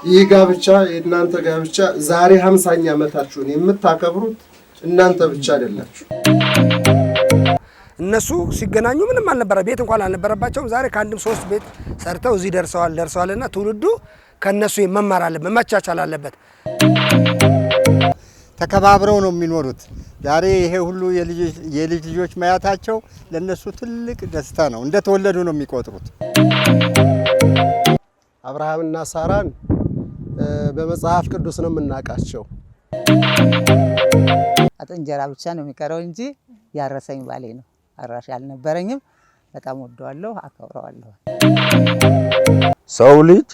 ይህ ጋብቻ የእናንተ ጋብቻ ዛሬ 50ኛ ዓመታችሁን የምታከብሩት እናንተ ብቻ አይደላችሁ። እነሱ ሲገናኙ ምንም አልነበረ፣ ቤት እንኳን አልነበረባቸውም። ዛሬ ከአንድም 3 ቤት ሰርተው እዚህ ደርሰዋልና ትውልዱ ከነሱ መማር አለበት፣ መቻቻል አለበት። ተከባብረው ነው የሚኖሩት። ዛሬ ይሄ ሁሉ የልጅ ልጆች ማያታቸው ለነሱ ትልቅ ደስታ ነው። እንደተወለዱ ነው የሚቆጥሩት። አብርሃምና ሳራን በመጽሐፍ ቅዱስ ነው የምናውቃቸው። እንጀራ ብቻ ነው የሚቀረው እንጂ ያረሰኝ ባሌ ነው። አራሽ አልነበረኝም። በጣም ወደዋለሁ፣ አከብረዋለሁ። ሰው ልጅ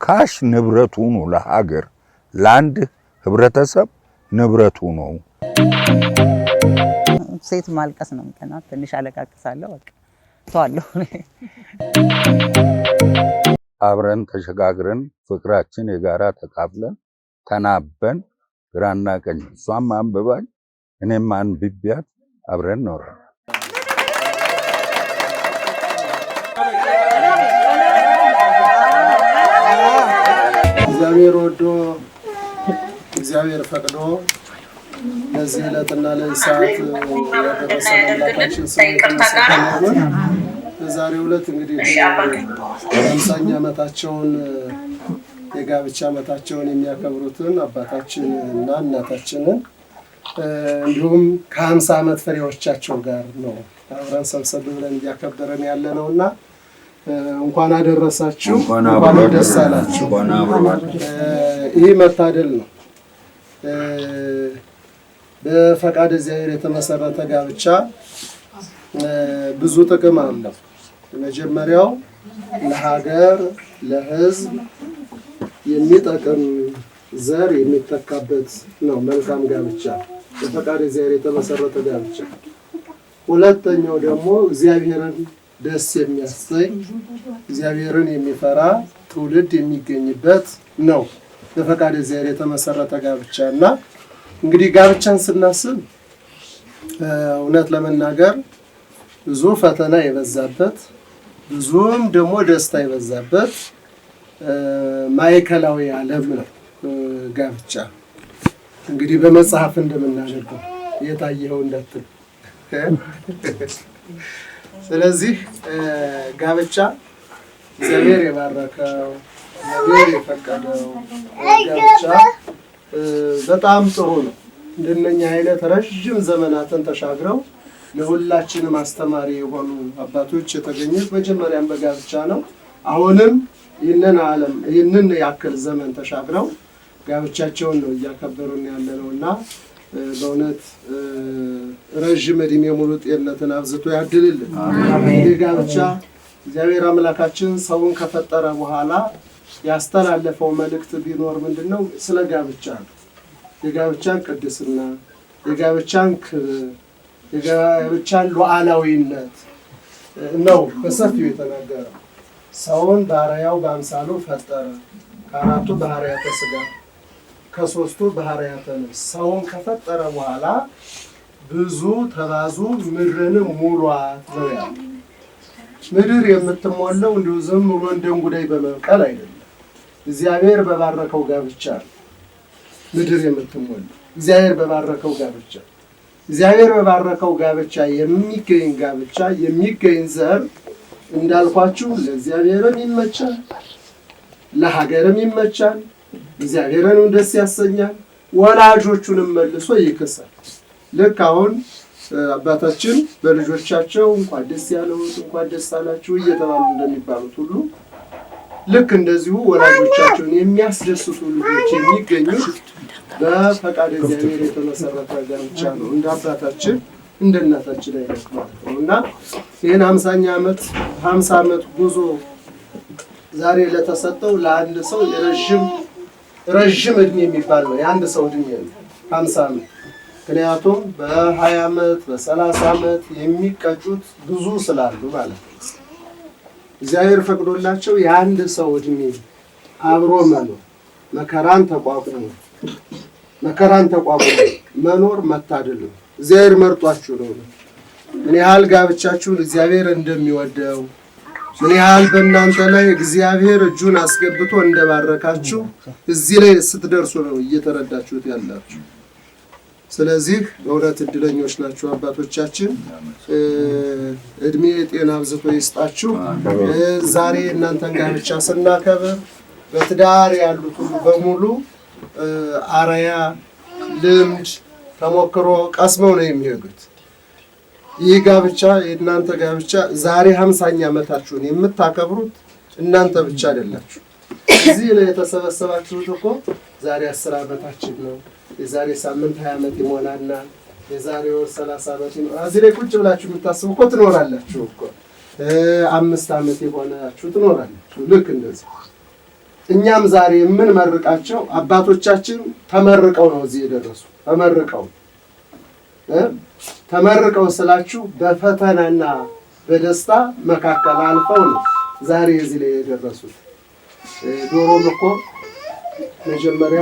ካሽ ንብረቱ ነው ለሀገር፣ ለአንድ ህብረተሰብ ንብረቱ ነው። ሴት ማልቀስ ነው የሚቀናው። ትንሽ አለቃቅሳለሁ፣ በቃ ተዋለሁ። አብረን ተሸጋግረን ፍቅራችን የጋራ ተካፍለን ተናበን ግራና ቀኝ እሷም አንብባኝ እኔም አንብቢያት አብረን ኖረን እግዚአብሔር ወዶ እግዚአብሔር ፈቅዶ ለዚህ ዕለትና ለዚህ ሰዓት ያደረሰን አምላካችን ስሙ የተመሰገነ ይሁን። በዛሬው ዕለት እንግዲህ 50ኛ ዓመታቸውን የጋብቻ ዓመታቸውን የሚያከብሩትን አባታችን እና እናታችንን እንዲሁም ከ50 ዓመት ፍሬዎቻቸው ጋር ነው አብረን ሰብሰብ ብለን እያከበረን ያለነውና እንኳን አደረሳችሁ፣ እንኳን ደስ አላችሁ። ይህ መታደል ነው። በፈቃድ እግዚአብሔር የተመሰረተ ጋብቻ ብዙ ጥቅም አለው። መጀመሪያው ለሀገር ለሕዝብ የሚጠቅም ዘር የሚተካበት ነው መልካም ጋብቻ፣ በፈቃድ እግዚአብሔር የተመሰረተ ጋብቻ። ሁለተኛው ደግሞ እግዚአብሔርን ደስ የሚያሰኝ እግዚአብሔርን የሚፈራ ትውልድ የሚገኝበት ነው በፈቃድ እግዚአብሔር የተመሰረተ ጋብቻ። እና እንግዲህ ጋብቻን ስናስብ እውነት ለመናገር ብዙ ፈተና የበዛበት ብዙም ደግሞ ደስታ የበዛበት ማዕከላዊ ዓለም ነው ጋብቻ። እንግዲህ በመጽሐፍ እንደምናነበው የታየው እንዳትል። ስለዚህ ጋብቻ እግዚአብሔር የባረከው እግዚአብሔር የፈቀደው ጋብቻ በጣም ጥሩ ነው። እንደነኛ አይነት ረጅም ዘመናትን ተሻግረው ለሁላችንም አስተማሪ የሆኑ አባቶች የተገኙት መጀመሪያም በጋብቻ ነው። አሁንም ይህንን ያክል ዘመን ተሻግረው ጋብቻቸውን ነው እያከበሩን ያለነውና በእውነት ረጅም ዕድሜ ሙሉ ጤንነትን አብዝቶ ያድልልን። ይህ ጋብቻ እግዚአብሔር አምላካችን ሰውን ከፈጠረ በኋላ ያስተላለፈው መልእክት ቢኖር ምንድነው? ስለ ጋብቻ ነው። የጋብቻን ቅድስና፣ የጋብቻን ክብር፣ የጋብቻን ሉዓላዊነት ነው በሰፊው የተናገረው። ሰውን በአርአያው በአምሳሉ ፈጠረ፣ ከአራቱ ባህርያተ ሥጋ ከ3ቱ ባህርያተ ነፍስ ሰውን ከፈጠረ በኋላ ብዙ ተባዙ ምድርንም ሙሏት ነው ያለው። ምድር የምትሞላው እንዲሁ ዝም ብሎ እንደ እንጉዳይ በመብቀል አይደለም። እግዚአብሔር በባረከው ጋብቻ ምድር የምትሞላው እግዚአብሔር በባረከው ጋብቻ። እግዚአብሔር በባረከው ጋብቻ የሚገኝ ዘር እንዳልኳችሁ ለእግዚአብሔርም ይመቻል፣ ለሀገርም ይመቻል፣ እግዚአብሔርንም ደስ ያሰኛል፣ ወላጆቹንም መልሶ ይክሳል። ልክ አሁን አባታችን በልጆቻቸው እንኳን ደስ ያለዎት እንኳን ደስ አላችሁ እየተባሉ እንደሚባሉት ሁሉ ልክ እንደዚሁ ወላጆቻቸውን የሚያስደስቱ ልጆች የሚገኙት በፈቃድ እግዚአብሔር የተመሰረተ ጋብቻ ነው። እንደ አባታችን እንደ እናታችን አይነት ማለት ነው እና ይህን 50 ዓመት ጉዞ ዛሬ ለተሰጠው ለአንድ ሰው ረዥም ዕድሜ የሚባል ነው። የአንድ ሰው ዕድሜ ነው 50 ዓመት። ምክንያቱም በ20 ዓመት በ30 ዓመት የሚቀጩት ብዙ ስላሉ ማለት ነው። እግዚአብሔር ፈቅዶላቸው የአንድ ሰው ዕድሜ አብሮ መኖር መከራን ተቋቁሞ መኖር መታደል ነው። እግዚአብሔር መርጧችሁ ነው። ምን ያህል ጋብቻችሁን እግዚአብሔር እንደሚወደው ምን ያህል በእናንተ ላይ እግዚአብሔር እጁን አስገብቶ እንደባረካችሁ እዚህ ላይ ስትደርሱ ነው እየተረዳችሁት ያላችሁ። ስለዚህ በእውነት እድለኞች ናችሁ አባቶቻችን። እድሜ ጤና አብዝቶ ይስጣችሁ። ዛሬ እናንተን ጋብቻ ስናከብር በትዳር ያሉት ሁሉ በሙሉ አራያ ልምድ ተሞክሮ ቀስመው ነው የሚሄዱት። ይህ ጋብቻ የእናንተ ጋብቻ ዛሬ 50ኛ ዓመታችሁን የምታከብሩት እናንተ ብቻ አይደላችሁ። እዚህ ላይ የተሰበሰባችሁት እኮ ዛሬ 10 ዓመታችን ነው፣ የዛሬ ሳምንት 20 ዓመት ይሞላናል፣ የዛሬ ወር 30 ዓመት ይሞላል። እዚህ ላይ ቁጭ ብላችሁ የምታስቡ እኮ ትኖራላችሁ እኮ 5 ዓመት የሆናችሁ ትኖራላችሁ። ልክ እንደዚህ እኛም ዛሬ የምንመርቃቸው አባቶቻችን ተመርቀው ነው እዚህ የደረሱ። ተመርቀው ስላችሁ በፈተናና በደስታ መካከል አልፈው ነው ዛሬ እዚህ ላይ የደረሱት። ዶሮም እኮ መጀመሪያ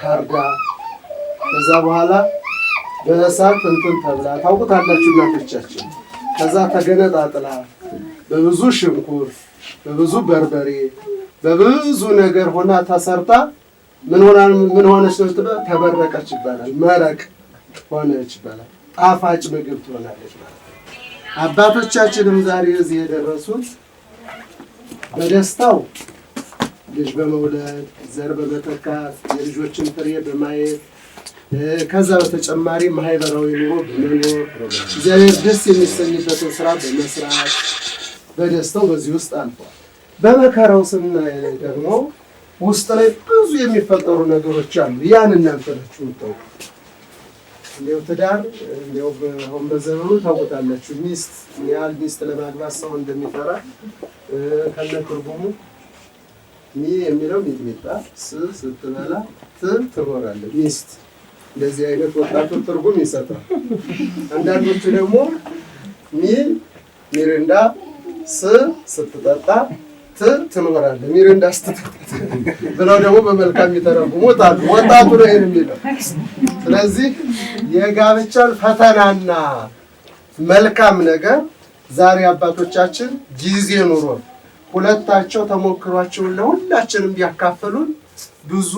ካርዳ ከዛ በኋላ በእሳት እንትን ተብላ ታውቁታላችሁ እናቶቻችን። ከዛ ተገነጣጥላ በብዙ ሽንኩርት በብዙ በርበሬ በብዙ ነገር ሆና ተሰርታ ምን ሆነች ነው ተበረቀች ይባላል። መረቅ ሆነች ይባላል። ጣፋጭ ምግብ ትሆናለች ማለት ነው። አባቶቻችንም ዛሬ እዚህ የደረሱት በደስታው ልጅ በመውለድ ዘር በመተካት የልጆችን ፍሬ በማየት ከዛ በተጨማሪ ማህበራዊ ኑሮ በመኖር እግዚአብሔር ደስ የሚሰኝበትን ስራ በመስራት በደስታው በዚህ ውስጥ አልፏል። በመከራው ስናይ ደግሞ ውስጥ ላይ ብዙ የሚፈጠሩ ነገሮች አሉ። ያን እናንተ ናችሁ የምታውቁት። እንደው ትዳር እንደው አሁን በዘመኑ ታውቁታላችሁ። ሚስት ያህል ሚስት ለማግባት ሰው እንደሚፈራ ከነ ትርጉሙ ሚ የሚለው ሚጥሚጣ ስትበላ ትኖራለች ሚስት። እንደዚህ አይነት ወጣቱ ትርጉም ይሰጣል። አንዳንዶቹ ደግሞ ሚሪንዳ ስትጠጣ ትኖራለህ ሚሪንዳ ስትጠጣ ብለው ደግሞ በመልካም የሚተረጉሙት አሉ። ወጣቱ ነው ይሄን የሚለው። ስለዚህ የጋብቻን ፈተናና መልካም ነገር ዛሬ አባቶቻችን ጊዜ ኑሮ ሁለታቸው ተሞክሯቸውን ለሁላችንም ቢያካፈሉን ብዙ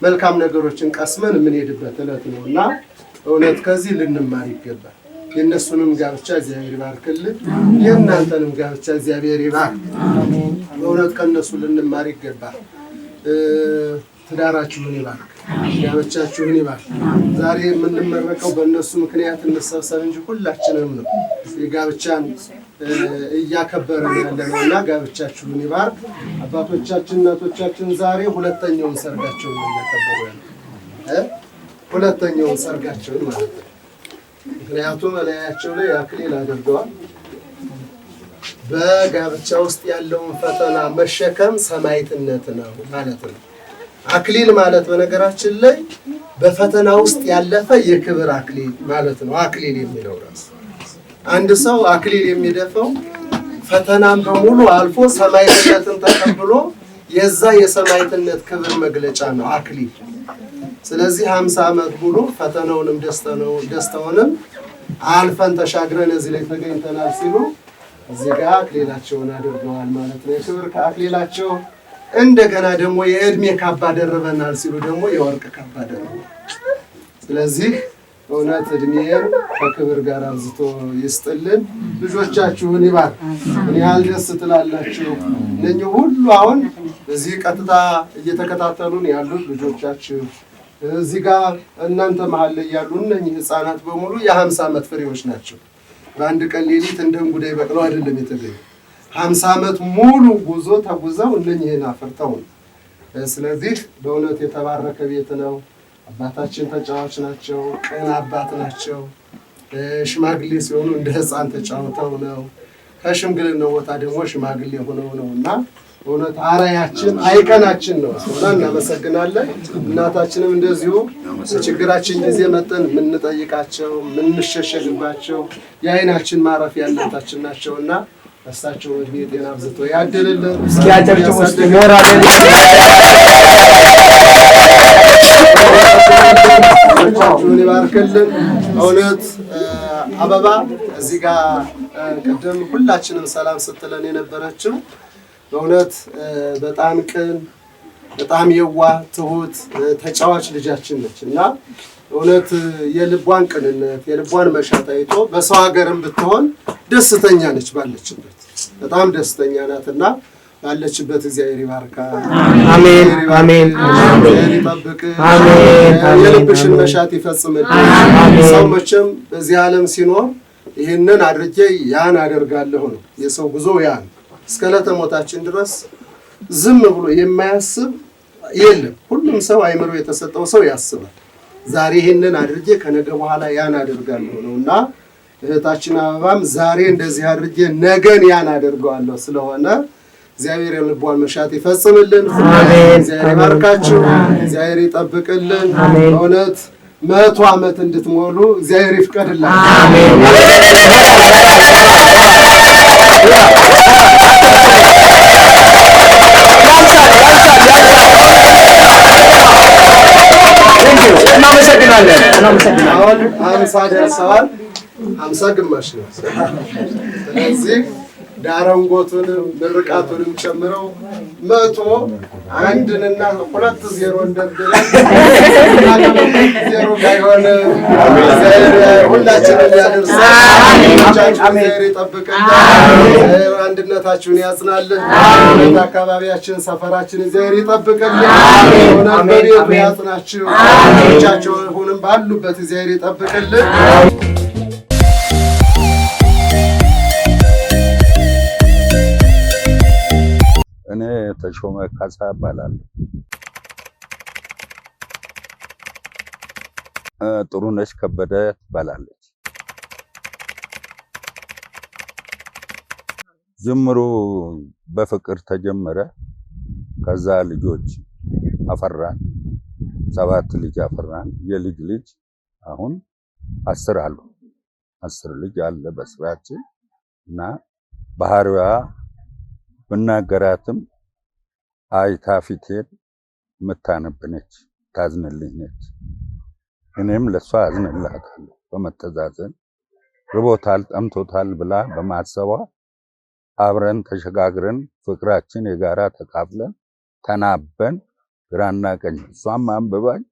መልካም ነገሮችን ቀስመን የምንሄድበት ዕለት ነውና እውነት ከዚህ ልንማር ይገባል። የእነሱንም ጋብቻ እግዚአብሔር ይባርክልን፣ የእናንተንም ጋብቻ እግዚአብሔር ይባርክ። እውነት ከእነሱ ልንማር ይገባል። ትዳራችሁን ይባርክ፣ ጋብቻችሁን ይባርክ። ዛሬ የምንመረቀው በእነሱ ምክንያት እንሰብሰብ እንጂ ሁላችንም ነው የጋብቻን እያከበርን ያለነው እና ጋብቻችሁን ይባርክ። አባቶቻችን እናቶቻችን ዛሬ ሁለተኛውን ሰርጋቸውን ነው እያከበሩ ያለው። ሁለተኛውን ሰርጋቸውን ማለት ነው። ምክንያቱም በላያቸው ላይ አክሊል አድርገዋል። በጋብቻ ውስጥ ያለውን ፈተና መሸከም ሰማዕትነት ነው ማለት ነው። አክሊል ማለት በነገራችን ላይ በፈተና ውስጥ ያለፈ የክብር አክሊል ማለት ነው። አክሊል የሚለው ራስ አንድ ሰው አክሊል የሚደፈው ፈተናን በሙሉ አልፎ ሰማዕትነትን ተቀብሎ የዛ የሰማዕትነት ክብር መግለጫ ነው አክሊል። ስለዚህ 50 ዓመት ሙሉ ፈተናውንም ደስታውንም አልፈን ተሻግረን እዚህ ላይ ተገኝተናል ሲሉ እዚህ ጋር አክሊላቸውን አድርገዋል ማለት ነው። የክብር አክሊላቸው እንደገና ደግሞ የእድሜ ካባ ደርበናል ሲሉ ደግሞ የወርቅ ካባ ደርበናል። ስለዚህ እውነት እድሜን ከክብር ጋር አብዝቶ ይስጥልን። ልጆቻችሁን ይባርክ። ምን ያህል ደስ ትላላችሁ። እነኚህ ሁሉ አሁን እዚህ ቀጥታ እየተከታተሉን ያሉት ልጆቻችሁ እዚህ ጋር እናንተ መሀል ላይ ያሉ እነኚህ ህፃናት በሙሉ የ50 ዓመት ፍሬዎች ናቸው። በአንድ ቀን ሌሊት እንደ እንጉዳይ በቅለው አይደለም የተገኙ 50 ዓመት ሙሉ ጉዞ ተጉዘው እነኚህን አፍርተው። ስለዚህ በእውነት የተባረከ ቤት ነው። አባታችን ተጫዋች ናቸው፣ ቅን አባት ናቸው። ሽማግሌ ሲሆኑ እንደ ህፃን ተጫውተው ነው። ከሽምግልናው ቦታ ደግሞ ሽማግሌ ሆነው ነውና እውነት አራያችን አይቀናችን ነው እና እናመሰግናለን። እናታችንም እንደዚሁ ችግራችን ጊዜ መጠን የምንጠይቃቸው የምንሸሸግባቸው የአይናችን ማረፊያ እናታችን ናቸውና እሳቸው እድሜ ጤና አብዝቶ ያድልልን። እስኪ አጨብጭቡ እስኪ ሞራል ይባርክልን። እውነት አበባ እዚህ ጋር ቅድም ሁላችንም ሰላም ስትለን የነበረችው በእውነት በጣም ቅን በጣም የዋህ ትሁት ተጫዋች ልጃችን ነች እና እውነት የልቧን ቅንነት የልቧን መሻት አይቶ በሰው ሀገርም ብትሆን ደስተኛ ነች ባለችበት በጣም ደስተኛ ናትና ባለችበት እግዚአብሔር ይባርካ አሜን አሜን እግዚአብሔር ይጠብቅ አሜን የልብሽን መሻት ይፈጽምልሽ ሰው መቼም በዚህ ዓለም ሲኖር ይሄንን አድርጌ ያን አደርጋለሁ ነው የሰው ጉዞ ያን እስከ ዕለተ ሞታችን ድረስ ዝም ብሎ የማያስብ የለም ሁሉም ሰው አይምሮ የተሰጠው ሰው ያስባል ዛሬ ይሄንን አድርጌ ከነገ በኋላ ያን አደርጋለሁ ነውና እህታችን አበባም ዛሬ እንደዚህ አድርጌ ነገን ያን አደርጋለሁ ስለሆነ እግዚአብሔር የልቧን መሻት ይፈጽምልን እግዚአብሔር ይባርካችሁ እግዚአብሔር ይጠብቅልን በእውነት 100 ዓመት እንድትሞሉ እግዚአብሔር ይፍቀድላችሁ አሜን እናመሰግናለን አሁን 50 ደርሰዋል 50 ግማሽ ነው ስለዚህ ዳረንጎቱንም ምርቃቱንም ጨምረው 100 አንድንና 2 ዜሮ እንደደረሰ ዜሮ ጋይሆነ ሁላችንም ያደርሳል እግዚአብሔር ይጠብቀን አንድነታችሁን ያጽናልን አካባቢያችን ሰፈራችን እግዚአብሔር ይጠብቀን ወናበሪው ያጽናችሁ ልጆቻችሁንም ባሉበት እግዚአብሔር ይጠብቀልን እኔ ተሾመ ካሳ እባላለሁ። ጥሩነሽ ከበደ ትባላለች። ጅምሩ በፍቅር ተጀመረ። ከዛ ልጆች አፈራን፣ 7 ልጅ አፈራን። የልጅ ልጅ አሁን 10 አሉ። 10 ልጅ አለ በስራችን እና ባህሪዋ ብናገራትም አይታ ፊቴን የምታነብነች ታዝንልኝ ነች። እኔም ለሷ አዝንላታለሁ በመተዛዘን ርቦታል ጠምቶታል ብላ በማሰቧ አብረን ተሸጋግረን ፍቅራችን የጋራ ተካፍለን ተናበን ግራና ቀኝ እሷም አንብባኝ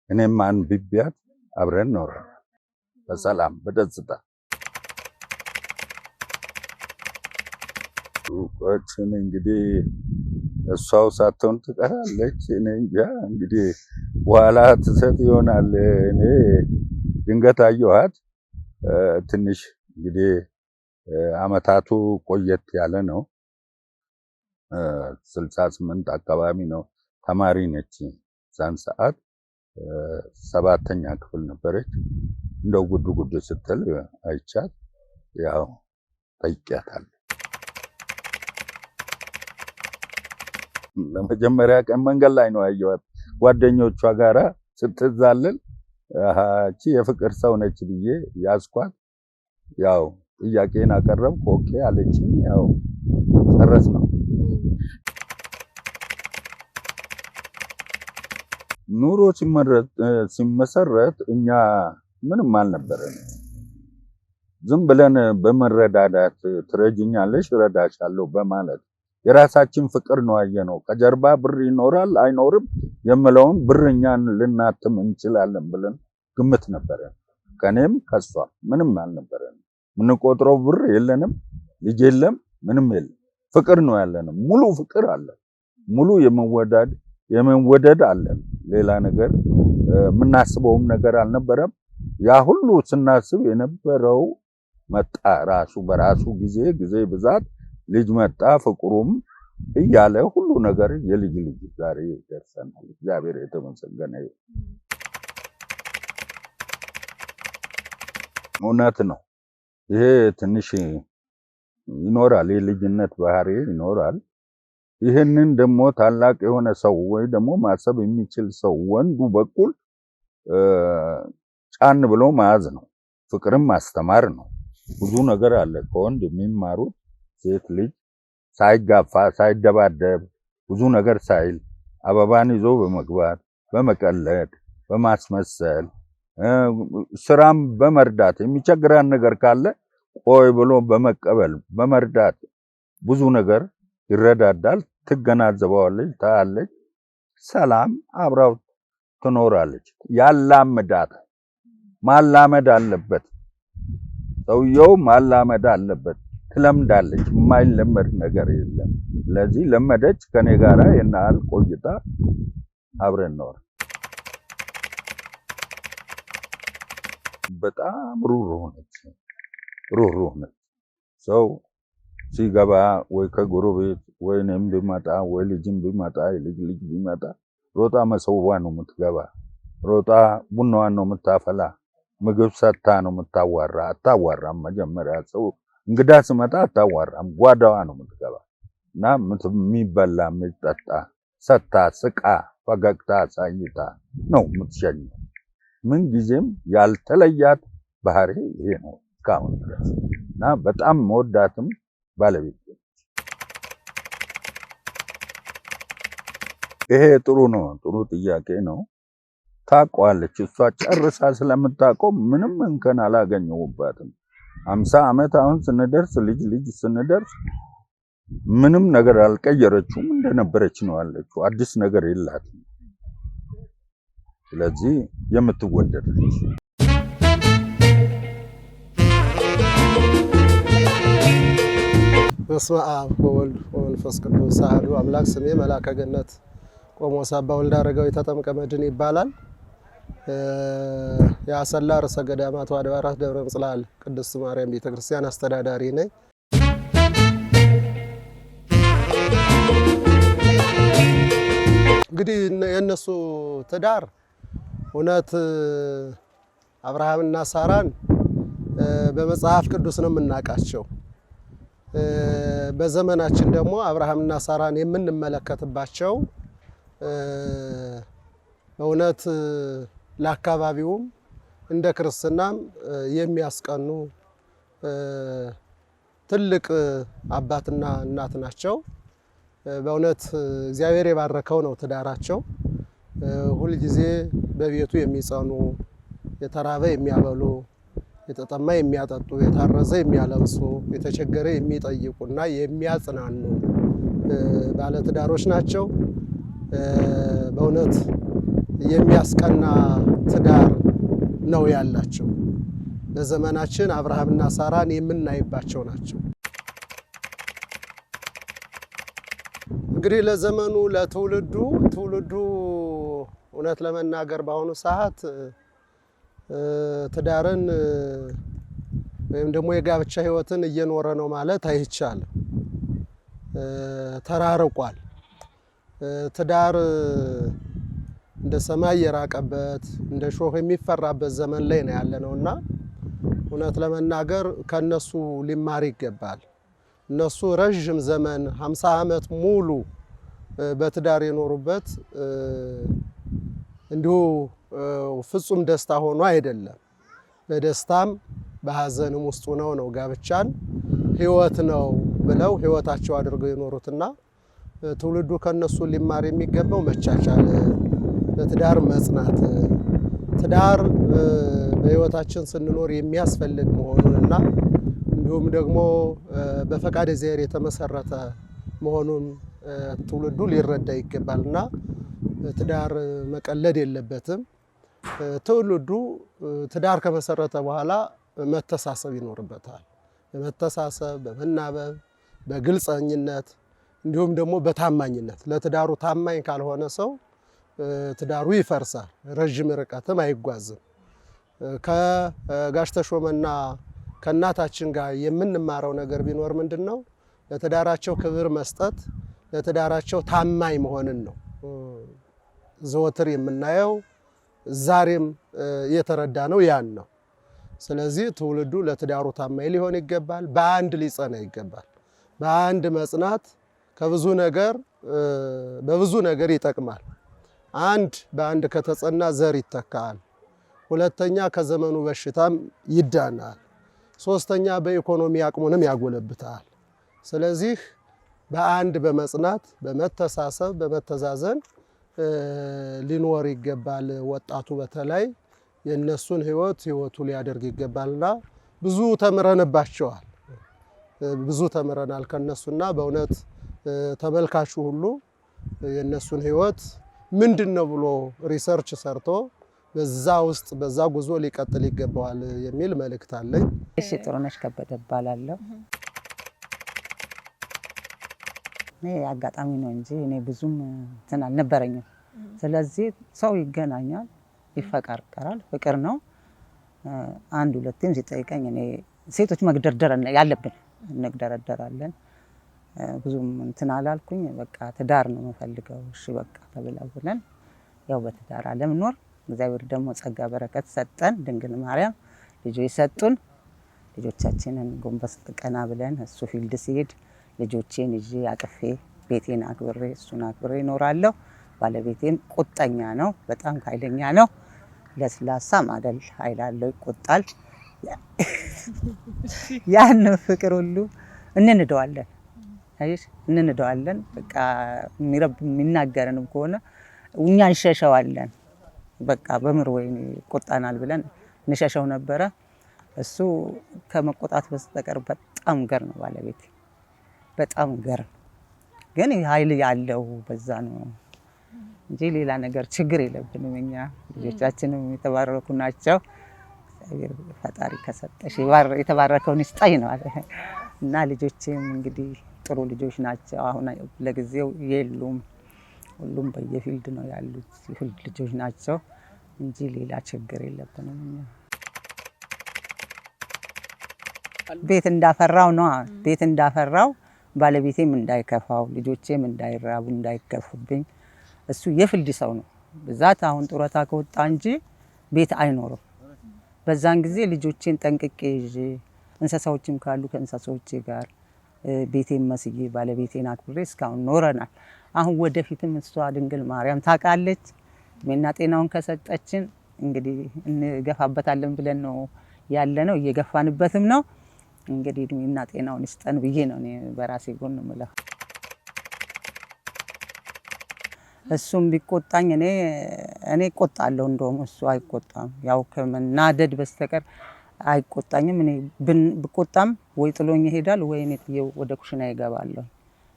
እኔም አንብቢያት አብረን ኖረናል በሰላም በደስታ። ቆችን እንግዲህ እሷው ሳትሆን ትቀራለች። እኔ እንጃ እንግዲህ በኋላ ትሰጥ ይሆናል። እኔ ድንገት አየኋት። ትንሽ እንግዲህ አመታቱ ቆየት ያለ ነው። 68 አካባቢ ነው። ተማሪ ነች። ዛን ሰዓት 7ኛ ክፍል ነበረች። እንደው ጉድ ጉድ ስትል አይቻት ያው ጠይቂያታለሁ። ለመጀመሪያ ቀን መንገድ ላይ ነው ያየኋት። ጓደኞቿ ጋራ ስትዛለል እቺ የፍቅር ሰው ነች ብዬ ያስኳት። ያው ጥያቄን አቀረብኩ። ኦኬ አለችኝ። ያው ጨረስ ነው። ኑሮ ሲመሰረት እኛ ምንም አልነበረንም። ዝም ብለን በመረዳዳት ትረጅኛለሽ እረዳሻለሁ በማለት የራሳችን ፍቅር ነው ያየነው። ከጀርባ ብር ይኖራል አይኖርም የምለውን ብር እኛን ልናትም እንችላለን ብለን ግምት ነበረ። ከኔም ከሷ ምንም አልነበረንም። ምንቆጥረው ብር የለንም፣ ልጅ የለም፣ ምንም የለም። ፍቅር ነው ያለንም። ሙሉ ፍቅር አለ፣ ሙሉ የመወደድ አለን። ሌላ ነገር የምናስበውም ነገር አልነበረም። ያ ሁሉ ስናስብ የነበረው መጣ ራሱ በራሱ ጊዜ ብዛት ልጅ መጣ። ፍቅሩም እያለ ሁሉ ነገር የልጅ ዛሬ ደርሰናል። እግዚአብሔር የተመሰገነ ይሁን። እውነት ነው። ይሄ ትንሽ ይኖራል፣ የልጅነት ባህሪ ይኖራል። ይሄንን ደግሞ ታላቅ የሆነ ሰው ወይ ደግሞ ማሰብ የሚችል ሰው ወንዱ በኩል ጫን ብሎ መያዝ ነው። ፍቅርም ማስተማር ነው። ብዙ ነገር አለ ከወንድ የሚማሩት። ሴት ልጅ ሳይጋፋ ሳይደባደብ ብዙ ነገር ሳይል አበባን ይዞ በመግባት በመቀለድ በማስመሰል ስራም በመርዳት የሚቸግራን ነገር ካለ ቆይ ብሎ በመቀበል በመርዳት ብዙ ነገር ይረዳዳል። ትገናዘበዋለች፣ ታያለች። ሰላም አብራው ትኖራለች። ያላምዳት ማላመድ አለበት። ሰውየው ማላመድ አለበት። ትለምዳለች። የማይለመድ ነገር የለም። ስለዚህ ለመደች። ከኔ ጋራ የናል ቆይታ አብረን ኖር። በጣም ሩህሩህ ነች። ሰው ሲገባ ወይ ከጎረቤት ወይ እኔም ቢመጣ ወይ ልጅም ቢመጣ ልጅ ቢመጣ ሮጣ መሰዋ ነው የምትገባ። ሮጣ ቡናዋን ነው የምታፈላ። ምግብ ሰታ ነው የምታዋራ። አታዋራም። መጀመሪያ ሰው እንግዳ ሲመጣ አታዋራም። ጓዳዋ ነው የምትገባ እና የሚበላ የሚጠጣ ሰታ ስቃ ፈገግታ አሳይታ ነው የምትሸኘው። ምን ጊዜም ያልተለያት ባህሪ ይሄ ነው እስካሁን ድረስ እና በጣም መወዳትም ባለቤት። ይሄ ጥሩ ነው፣ ጥሩ ጥያቄ ነው። ታውቀዋለች። እሷ ጨርሳ ስለምታውቀው ምንም እንከን አላገኘሁባትም። 50 ዓመት አሁን ስንደርስ ልጅ ስንደርስ ምንም ነገር አልቀየረችውም። እንደነበረች ነው ያለችው። አዲስ ነገር የላትም። ስለዚህ የምትወደድ ነች። በስመ አብ ወወልድ ወመንፈስ ቅዱስ አሐዱ አምላክ። ስሜ መልአከ ገነት ቆሞስ አባ ወልደ አረጋዊ ተጠምቀ መድኅን ይባላል። የአሰላ ርዕሰ ገዳማት ወአድባራት ደብረ ምጽላል ቅድስት ማርያም ቤተክርስቲያን አስተዳዳሪ ነኝ። እንግዲህ የነሱ ትዳር እውነት አብርሃምና ሳራን በመጽሐፍ ቅዱስ ነው የምናውቃቸው። በዘመናችን ደግሞ አብርሃምና ሳራን የምንመለከትባቸው እውነት ለአካባቢውም እንደ ክርስትናም የሚያስቀኑ ትልቅ አባትና እናት ናቸው። በእውነት እግዚአብሔር የባረከው ነው ትዳራቸው። ሁልጊዜ በቤቱ የሚጸኑ፣ የተራበ የሚያበሉ፣ የተጠማ የሚያጠጡ፣ የታረዘ የሚያለብሱ፣ የተቸገረ የሚጠይቁና የሚያጽናኑ ባለትዳሮች ናቸው። በእውነት የሚያስቀና ትዳር ነው ያላቸው። በዘመናችን አብርሃምና ሳራን የምናይባቸው ናቸው። እንግዲህ ለዘመኑ ለትውልዱ እውነት ለመናገር በአሁኑ ሰዓት ትዳርን ወይም ደግሞ የጋብቻ ሕይወትን እየኖረ ነው ማለት አይቻልም። ተራርቋል። ትዳር እንደ ሰማይ የራቀበት እንደ ሾህ የሚፈራበት ዘመን ላይ ነው ያለነውና እውነት ለመናገር ከነሱ ሊማር ይገባል። እነሱ ረጅም ዘመን 50 ዓመት ሙሉ በትዳር የኖሩበት እንዲሁ ፍጹም ደስታ ሆኖ አይደለም። በደስታም በሐዘንም ውስጥ ነው ጋብቻን ሕይወት ነው ብለው ሕይወታቸው አድርገው የኖሩትና ትውልዱ ከነሱ ሊማር የሚገባው መቻቻል፣ ለትዳር መጽናት፣ ትዳር በሕይወታችን ስንኖር የሚያስፈልግ መሆኑንና እንዲሁም ደግሞ በፈቃደ እግዚአብሔር የተመሰረተ መሆኑን ትውልዱ ሊረዳ ይገባልና ትዳር መቀለድ የለበትም። ትውልዱ ትዳር ከመሰረተ በኋላ መተሳሰብ ይኖርበታል። በመተሳሰብ በመናበብ በግልጸኝነት እንዲሁም ደግሞ በታማኝነት። ለትዳሩ ታማኝ ካልሆነ ሰው ትዳሩ ይፈርሳል፣ ረጅም ርቀትም አይጓዝም። ከጋሽ ተሾመና ከእናታችን ጋር የምንማረው ነገር ቢኖር ምንድን ነው? ለትዳራቸው ክብር መስጠት፣ ለትዳራቸው ታማኝ መሆንን ነው ዘወትር የምናየው። ዛሬም የተረዳ ነው ያን ነው። ስለዚህ ትውልዱ ለትዳሩ ታማኝ ሊሆን ይገባል። በአንድ ሊጸና ይገባል። በአንድ መጽናት ከብዙ ነገር በብዙ ነገር ይጠቅማል። በአንድ ከተጸና ዘር ይተካል። ሁለተኛ ከዘመኑ በሽታም ይዳናል። ሶስተኛ በኢኮኖሚ አቅሙንም ያጎለብታል። ስለዚህ በአንድ በመጽናት በመተሳሰብ በመተዛዘን ሊኖር ይገባል። ወጣቱ በተለይ የነሱን ህይወቱ ሊያደርግ ይገባልና ብዙ ተምረንባቸዋል። ብዙ ተምረናል ከነሱና በእውነት ተመልካቹ ሁሉ የነሱን ህይወት ምንድነው ብሎ ሪሰርች ሰርቶ በዛ ውስጥ በዛ ጉዞ ሊቀጥል ይገባዋል የሚል መልእክት አለኝ። እሺ ጥሩነሽ ከበደ እባላለሁ። እኔ አጋጣሚ ነው እንጂ እኔ ብዙም እንትን አልነበረኝም። ስለዚህ ሰው ይገናኛል፣ ይፈቃቀራል፣ ፍቅር ነው። አንድ ሁለቴም ሲጠይቀኝ እኔ ሴቶች መግደርደር ያለብን እንግደረደራለን። ብዙም እንትን አላልኩኝ። በቃ ትዳር ነው የምፈልገው። እሺ በቃ ተብለን ያው በትዳር ዓለም ኖር። እግዚአብሔር ደግሞ ጸጋ በረከት ሰጠን። ድንግል ማርያም ልጆች ሰጡን። ልጆቻችንን ጎንበስ ቀና ብለን እሱ ፊልድ ሲሄድ ልጆቼን ይዤ አቅፌ ቤቴን አክብሬ እሱን አክብሬ እኖራለሁ። ባለቤቴም ቁጠኛ ነው፣ በጣም ኃይለኛ ነው። ለስላሳ ማደል ኃይል አለው፣ ይቆጣል። ያን ፍቅር ሁሉ እንንደዋለን። አይሽ እንንደዋለን። በቃ የሚናገረንም ከሆነ እኛ እንሸሸዋለን። በቃ በምር ወይ ቆጣናል ብለን እንሸሸው ነበረ። እሱ ከመቆጣት በስተቀር በጣም ገር ነው ባለቤቴ፣ በጣም ገር። ግን ኃይል ያለው በዛ ነው እንጂ ሌላ ነገር ችግር የለብንም። እኛ ልጆቻችንም የተባረኩ ናቸው። ፈጣሪ ከሰጠሽ የተባረከውን ይስጣይ ነው አለ እና ልጆቼም እንግዲህ ጥሩ ልጆች ናቸው። አሁን ለጊዜው የሉም፣ ሁሉም በየፊልድ ነው ያሉት። ሁሉ ልጆች ናቸው እንጂ ሌላ ችግር የለብንም። እኛ ቤት እንዳፈራው ነው፣ ቤት እንዳፈራው ባለቤቴም እንዳይከፋው፣ ልጆቼም እንዳይራቡ እንዳይከፉብኝ። እሱ የፊልድ ሰው ነው ብዛት። አሁን ጡረታ ከወጣ እንጂ ቤት አይኖርም። በዛን ጊዜ ልጆቼን ጠንቅቄ ይዤ እንስሳዎችም ካሉ ከእንስሳዎቼ ጋር ቤቴን መስዬ ባለቤቴን አክብሬ እስካሁን ኖረናል። አሁን ወደፊትም እሷ ድንግል ማርያም ታውቃለች። እድሜና ጤናውን ከሰጠችን እንግዲህ እንገፋበታለን ብለን ነው ያለነው፣ እየገፋንበትም ነው። እንግዲህ እድሜና ጤናውን ይስጠን ብዬ ነው እኔ በራሴ ጎን የምለው። እሱም ቢቆጣኝ እኔ እቆጣለሁ፣ እንደውም እሱ አይቆጣም። ያው ከመናደድ በስተቀር አይቆጣኝም። እኔ ብቆጣም ወይ ጥሎኝ ይሄዳል ወይ እኔ ጥዬው ወደ ኩሽና ይገባለሁ።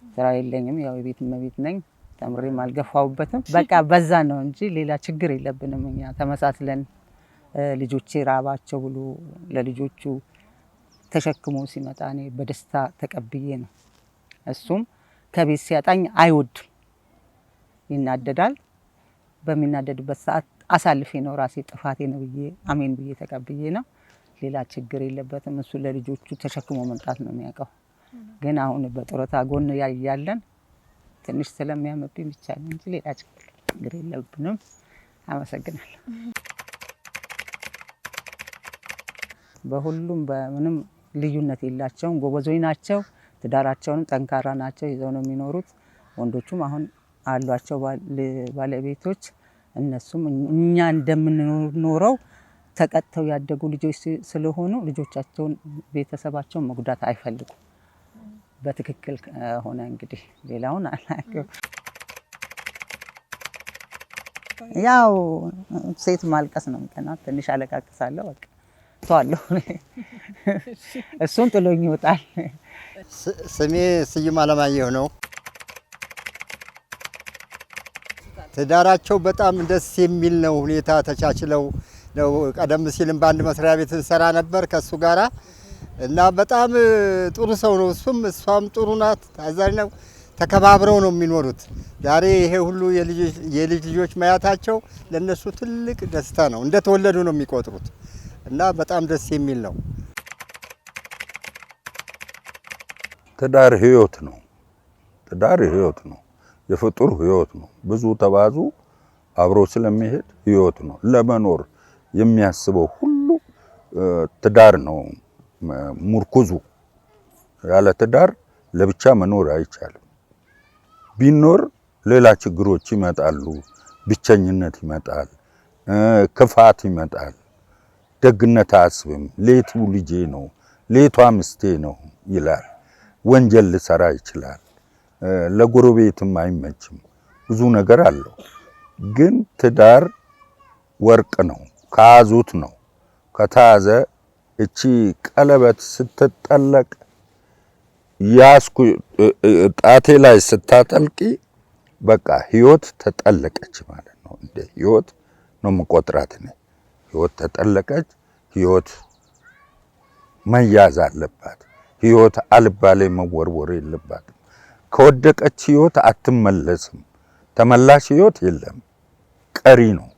ስራ የለኝም፣ ያው የቤት እመቤት ነኝ። ተምሬም አልገፋሁበትም። በቃ በዛ ነው እንጂ ሌላ ችግር የለብንም። እኛ ተመሳስለን ልጆቼ ራባቸው ብሎ ለልጆቹ ተሸክሞ ሲመጣ እኔ በደስታ ተቀብዬ ነው። እሱም ከቤት ሲያጣኝ አይወድም፣ ይናደዳል። በሚናደድበት ሰዓት አሳልፌ ነው ራሴ ጥፋቴ ነው ብዬ አሜን ብዬ ተቀብዬ ነው። ሌላ ችግር የለበትም። እሱ ለልጆቹ ተሸክሞ መምጣት ነው የሚያውቀው። ግን አሁን በጡረታ ጎን ያያለን ትንሽ ስለሚያመብኝ ብቻ ነው እንጂ ሌላ ችግር የለብንም። አመሰግናለሁ። በሁሉም በምንም ልዩነት የላቸውም። ጎበዞች ናቸው። ትዳራቸውንም ጠንካራ ናቸው፣ ይዘው ነው የሚኖሩት። ወንዶቹም አሁን አሏቸው ባለቤቶች። እነሱም እኛ እንደምንኖረው ተቀጥተው ያደጉ ልጆች ስለሆኑ ልጆቻቸውን ቤተሰባቸውን መጉዳት አይፈልጉም። በትክክል ሆነ እንግዲህ ሌላውን አላውቅም። ያው ሴት ማልቀስ ነው የምቀናት። ትንሽ አለቃቅሳለሁ፣ በቃ ተዋለሁ። እሱም ጥሎኝ ይወጣል። ስሜ ስዩም አለማየሁ ነው። ትዳራቸው በጣም ደስ የሚል ነው። ሁኔታ ተቻችለው ነው። ቀደም ሲልም በአንድ መስሪያ ቤት እንሰራ ነበር ከሱ ጋራ እና በጣም ጥሩ ሰው ነው። እሷም ጥሩ ናት። ታዛዥ ነው። ተከባብረው ነው የሚኖሩት። ዛሬ ይሄ ሁሉ የልጅ ልጆች ማያታቸው ለነሱ ትልቅ ደስታ ነው። እንደተወለዱ ነው የሚቆጥሩት እና በጣም ደስ የሚል ነው። ትዳር ህይወት ነው። ትዳር ህይወት ነው። የፍጡር ህይወት ነው። ብዙ ተባዙ አብሮ ስለሚሄድ ህይወት ነው። ለመኖር የሚያስበው ሁሉ ትዳር ነው ሙርኩዙ። ያለ ትዳር ለብቻ መኖር አይቻልም። ቢኖር ሌላ ችግሮች ይመጣሉ። ብቸኝነት ይመጣል፣ ክፋት ይመጣል። ደግነት አያስብም። ሌቱ ልጄ ነው፣ ሌቷ ምስቴ ነው ይላል። ወንጀል ሊሰራ ይችላል። ለጎረቤትም አይመችም። ብዙ ነገር አለው። ግን ትዳር ወርቅ ነው። ከያዙት ነው። ከተያዘ እቺ ቀለበት ስትጠለቅ ያስኩ ጣቴ ላይ ስታጠልቂ በቃ ህይወት ተጠለቀች ማለት ነው። እንደ ህይወት ነው መቆጥራት ነው። ህይወት ተጠለቀች። ህይወት መያዝ አለባት። ህይወት አልባሌ መወርወር የለባትም። ከወደቀች ህይወት አትመለስም። ተመላሽ ህይወት የለም፣ ቀሪ ነው፣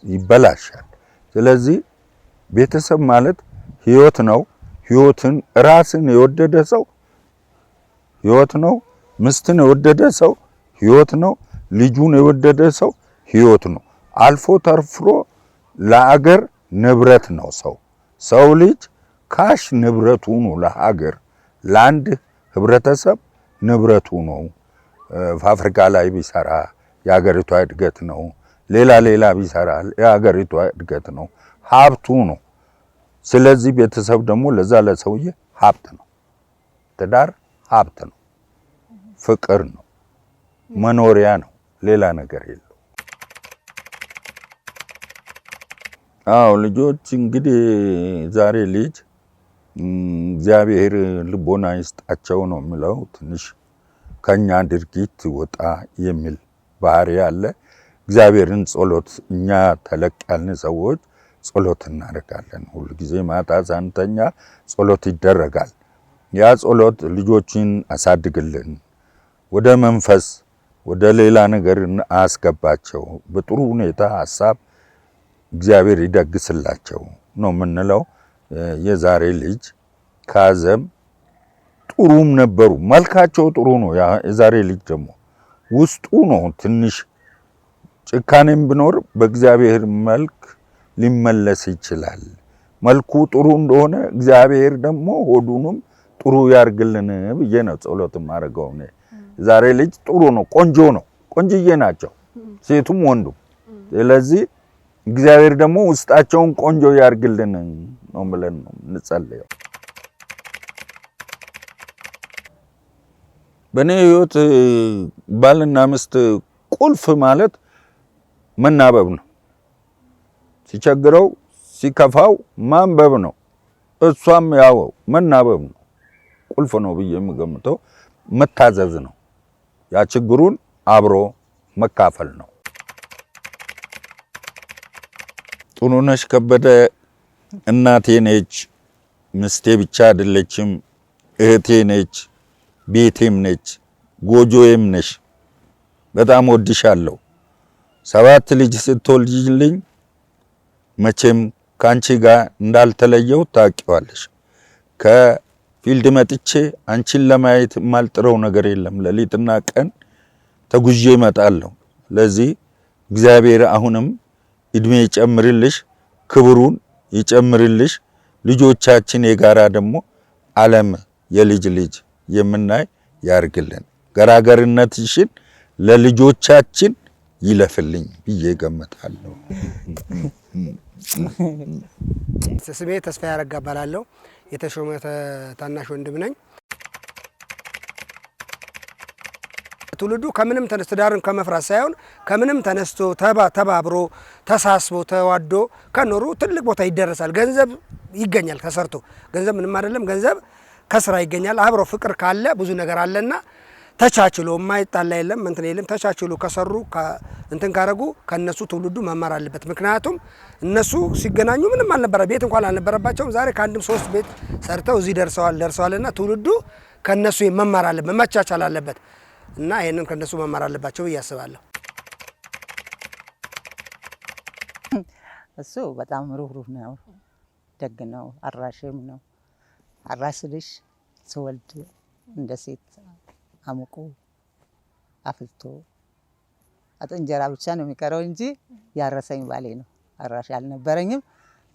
ይበላሻል። ስለዚህ ቤተሰብ ማለት ህይወት ነው። ህይወትን ራስን የወደደ ሰው ህይወት ነው። ምስትን የወደደ ሰው ህይወት ነው። ልጁን የወደደ ሰው ህይወት ነው። አልፎ ተርፎ ለአገር ንብረት ነው። ሰው ልጅ ካሽ ንብረቱ ነው። ለሀገር ለአንድ ህብረተሰብ ንብረቱ ነው። ፋብሪካ ላይ ቢሰራ የሀገሪቷ እድገት ነው። ሌላ ቢሰራ የሀገሪቷ እድገት ነው። ሀብቱ ነው። ስለዚህ ቤተሰብ ደግሞ ለዛ ለሰውዬ ሀብት ነው። ትዳር ሀብት ነው። ፍቅር ነው። መኖሪያ ነው። ሌላ ነገር የለው። አዎ ልጆች እንግዲህ ዛሬ ልጅ እግዚአብሔር ልቦና ይስጣቸው ነው የሚለው። ትንሽ ከኛ ድርጊት ወጣ የሚል ባህሪ አለ። እግዚአብሔርን ጸሎት እኛ ተለቅ ያልን ሰዎች ጸሎት እናደርጋለን። ሁሉ ጊዜ ማታ ሳንተኛ ጸሎት ይደረጋል። ያ ጸሎት ልጆችን አሳድግልን፣ ወደ መንፈስ ወደ ሌላ ነገር አስገባቸው፣ በጥሩ ሁኔታ ሐሳብ እግዚአብሔር ይደግስላቸው ነው የምንለው። የዛሬ ልጅ ካዘም ጥሩም ነበሩ፣ መልካቸው ጥሩ ነው። የዛሬ ልጅ ደግሞ ውስጡ ነው ትንሽ ጭካኔም ቢኖር በእግዚአብሔር መልክ ሊመለስ ይችላል። መልኩ ጥሩ እንደሆነ እግዚአብሔር ደግሞ ሆዱንም ጥሩ ያርግልን ብዬ ነው ጸሎት ማድረገው። ዛሬ ልጅ ጥሩ ነው፣ ቆንጆ ነው፣ ቆንጅዬ ናቸው ሴቱም ወንዱ። ስለዚህ እግዚአብሔር ደግሞ ውስጣቸውን ቆንጆ ያርግልን ነው ብለን ነው እንጸልየው። በኔ ህይወት ባልና ሚስት ቁልፍ ማለት መናበብ ነው። ሲቸግረው ሲከፋው ማንበብ ነው። እሷም ያው መናበብ ነው። ቁልፍ ነው ብዬ የምገምተው መታዘዝ ነው። ያ ችግሩን አብሮ መካፈል ነው። ጥሩነሽ ከበደ እናቴ ነች፣ ምስቴ ብቻ አይደለችም፣ እህቴ ነች፣ ቤቴም ነች፣ ጎጆዬም ነሽ። በጣም ወድሻለሁ። 7 ልጅ ስትወልጂልኝ መቼም ካንቺ ጋር እንዳልተለየው ታውቂዋለሽ። ከፊልድ መጥቼ አንቺን ለማየት የማልጥረው ነገር የለም። ሌሊትና ቀን ተጉዤ እመጣለሁ። ለዚህ እግዚአብሔር አሁንም እድሜ ይጨምርልሽ፣ ክብሩን ይጨምርልሽ። ልጆቻችን የጋራ ደግሞ ዓለም የልጅ ልጅ የምናይ ያርግልን። ገራገርነትሽን ለልጆቻችን ይለፍልኝ ብዬ ገምታለሁ። ስሜ ተስፋ ያረጋ እባላለሁ። የተሾመ ታናሽ ወንድም ነኝ። ትውልዱ ከምንም ተነስቶ ዳርን ከመፍራት ሳይሆን ከምንም ተነስቶ ተባብሮ ተሳስቦ ተዋዶ ከኖሩ ትልቅ ቦታ ይደረሳል። ገንዘብ ይገኛል ከሰርቶ። ገንዘብ ምንም አይደለም፣ ገንዘብ ከስራ ይገኛል። አብሮ ፍቅር ካለ ብዙ ነገር አለና ተቻችሎ የማይጣላ የለም እንትን የለም። ተቻችሎ ከሰሩ እንትን ካረጉ ከነሱ ትውልዱ መማር አለበት። ምክንያቱም እነሱ ሲገናኙ ምንም አልነበረ፣ ቤት እንኳን አልነበረባቸውም። ዛሬ ከአንድም 3 ቤት ሰርተው እዚህ ደርሰዋልና ትውልዱ ከነሱ መማር አለበት፣ መቻቻል አለበት እና ይሄንን ከነሱ መማር አለባቸው ብዬ አስባለሁ። እሱ በጣም ሩህሩህ ነው፣ ደግ ነው፣ አራሽም ነው። አራሽ ልጅ ስወልድ እንደ ሴት አሙቆ አፍልቶ እንጀራ ብቻ ነው የሚቀረው እንጂ ያረሰኝ ባሌ ነው። አራሽ አልነበረኝም።